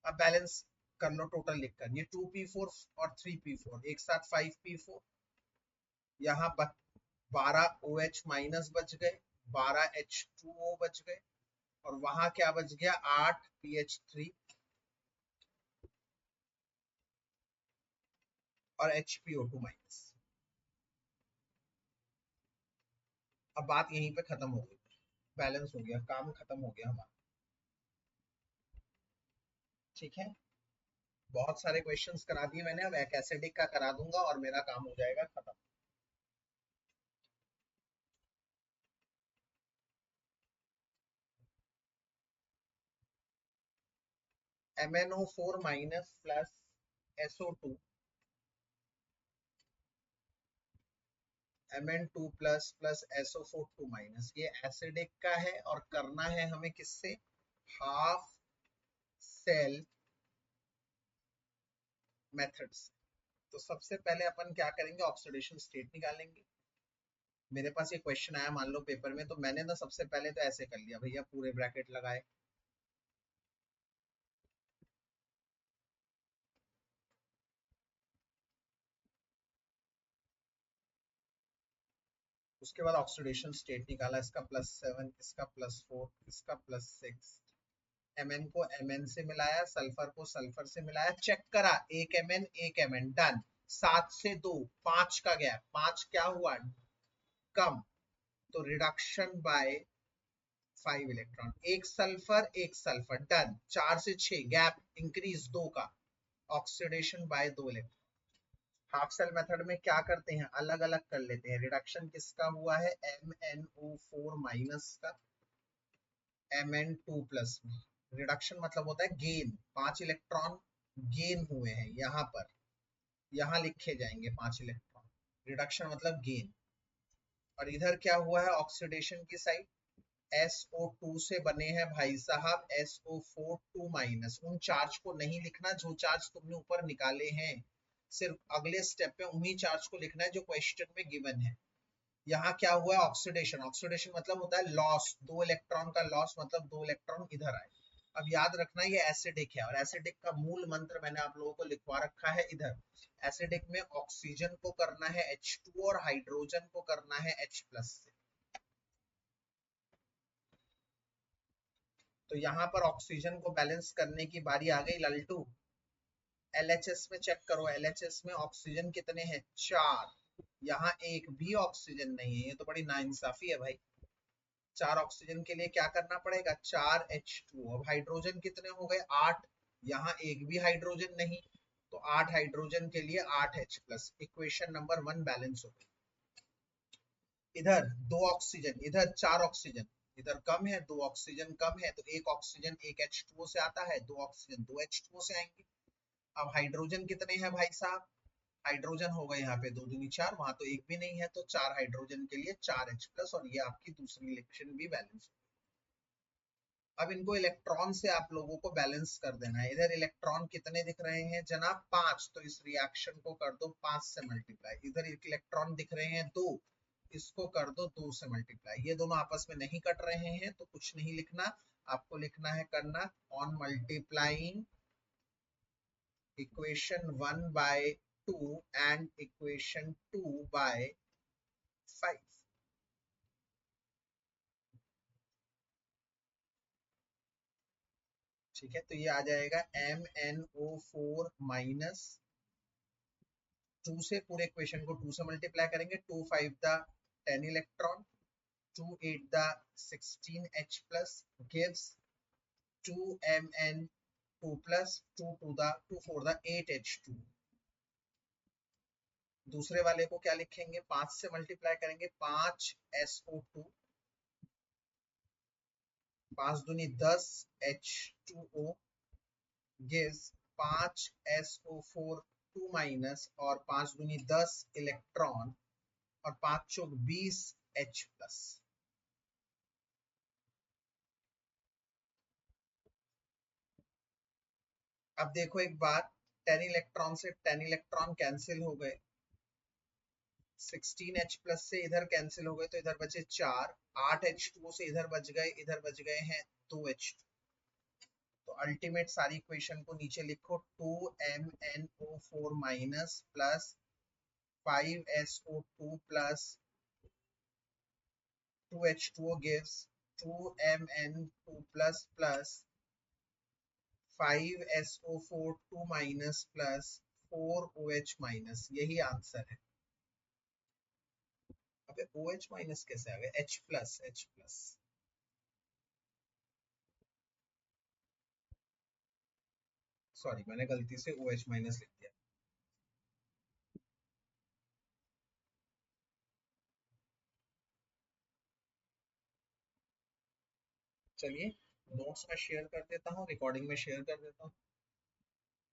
अब बैलेंस कर लो टोटल लिखकर, ये 2p4 और 3p4 एक साथ 5p4, यहाँ 12 OH माइनस बच गए, 12 H2O बच गए, और वहां क्या बच गया 8 PH3 और HPO2 माइनस। अब बात यहीं पे खत्म हो गई, बैलेंस हो गया, काम खत्म हो गया हमारा। ठीक है, बहुत सारे क्वेश्चंस करा दिए मैंने, अब एक एसिडिक का करा दूंगा और मेरा काम हो जाएगा खत्म। MnO4 minus plus SO2 Mn2 plus plus SO4 2 minus, ये एसिडिक का है और करना है हमें किससे, हाफ सेल मेथड से। तो सबसे पहले अपन क्या करेंगे, ऑक्सीडेशन स्टेट निकालेंगे। मेरे पास ये क्वेश्चन आया मान लो पेपर में, तो मैंने ना सबसे पहले तो ऐसे कर लिया भैया, पूरे ब्रैकेट लगाए, उसके बाद ऑक्सीडेशन स्टेट निकाला, इसका +7, इसका +4, इसका +6। Mn को Mn से मिलाया, सल्फर को सल्फर से मिलाया, चेक करा, एक Mn डन। 7 से 2 5 का गैप, 5 क्या हुआ कम, तो रिडक्शन बाय 5 इलेक्ट्रॉन, एक सल्फर डन। 4 से 6 गैप इंक्रीज 2 का, oxidation by 2 electron. Half cell method में क्या करते हैं, अलग अलग कर लेते हैं। रिडक्शन किसका हुआ है, MnO4 माइनस का Mn2 प्लस में। रिडक्शन मतलब होता है गेन, 5 इलेक्ट्रॉन गेन हुए हैं यहाँ पर, यहाँ लिखे जाएंगे 5 इलेक्ट्रॉन, रिडक्शन मतलब गेन। और इधर क्या हुआ है ऑक्सीडेशन की साइड, SO2 से बने हैं भाई साहब SO4 2 माइनस। उन चार्ज को नहीं लिखना जो चार्ज तुमने ऊपर निकाले हैं, सिर्फ अगले स्टेप पे उन्हीं चार्ज को लिखना है जो क्वेश्चन में गिवन है। यहाँ क्या हुआ है ऑक्सीडेशन, ऑक्सीडेशन मतलब होता है लॉस, 2 इलेक्ट्रॉन का लॉस, मतलब 2 इलेक्ट्रॉन इधर आए। अब याद रखना ये एसिडिक है, और एसिडिक का मूल मंत्र मैंने आप लोगों को लिखवा रखा है इधर। एसिडिक में ऑक्सीजन को करना है H2 और हाइड्रोजन को करना है H+ से। तो यहाँ पर ऑक्सीजन को बैलेंस करने की बारी आ गई लल्टू। LHS में चेक करो, LHS में ऑक्सीजन कितने हैं? 4। यहाँ एक भी ऑक्सीजन नहीं है, ये तो बड़ी नाइंसाफी है भाई। 4 ऑक्सीजन के लिए क्या करना पड़ेगा? 4 H2। अब हाइड्रोजन कितने हो गए? 8। यहाँ एक भी हाइड्रोजन नहीं, तो 8 हाइड्रोजन के लिए 8 H+। इक्वेशन नंबर 1 बैलेंस हो गई। इधर 2 ऑक्सीजन, इधर 4 ऑक्सीजन, इधर कम है, 2 ऑक्सीजन कम है, तो 1 ऑक्सीजन 1 H2O से आता है, 2 ऑक्सीजन 2 H2O से आएंगे। अब हाइड्रोजन कितने हैं भाई साहब? हाइड्रोजन हो गए यहाँ पे 2 दूनी 4, वहां तो एक भी नहीं है, तो 4 हाइड्रोजन के लिए 4 H+, और ये आपकी दूसरी इक्वेशन भी बैलेंस हो। अब इनको इलेक्ट्रॉन से आप लोगों को बैलेंस कर देना है। इधर इलेक्ट्रॉन कितने दिख रहे हैं जनाब? 5, तो इस रिएक्शन को कर दो 5 से मल्टीप्लाई। इधर इलेक्ट्रॉन दिख रहे हैं 2, इसको कर दो 2 से मल्टीप्लाई। ये दोनों आपस में नहीं कट रहे हैं तो कुछ नहीं लिखना, आपको लिखना है करना on multiplying equation 1 by 2 and equation 2 by 5। ठीक है, तो ये आ जाएगा MnO4 माइनस 2 से पूरे इक्वेशन को 2 से मल्टीप्लाई करेंगे। 2 5 the 10 electron, 2 8 the 16 H+ gives 2 Mn2 plus 2 4 the 8 H2। दूसरे वाले को क्या लिखेंगे? 5 से मल्टीप्लाई करेंगे, 5 SO2, 5 दूनी 10 H2O gives 5 SO4 2 माइनस और 5 दूनी 10 इलेक्ट्रॉन और 5 चौक 20 H+। अब देखो एक बात, 10 इलेक्ट्रॉन से 10 इलेक्ट्रॉन कैंसिल हो गए, 16 H+ से इधर कैंसिल हो गए, तो इधर बचे 4, 8 H2O से इधर बच गए, इधर बच गए हैं 2 H2। तो अल्टीमेट सारी इक्वेशन को नीचे लिखो, 2 MnO4 minus plus 5 SO2 plus 2 H2O gives 2 Mn2 plus plus 5 SO4 2 minus plus 4 OH minus। यही आंसर है। अबे OH माइनस कैसे आ गया? H+। सॉरी, मैंने गलती से OH माइनस लिख दिया। चलिए नोट्स में शेयर कर देता हूँ, रिकॉर्डिंग में शेयर कर देता हूँ।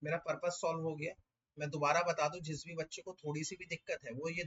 मेरा पर्पस सॉल्व हो गया। मैं दोबारा बता दूं, जिस भी बच्चे को थोड़ी सी भी दिक्कत है वो ये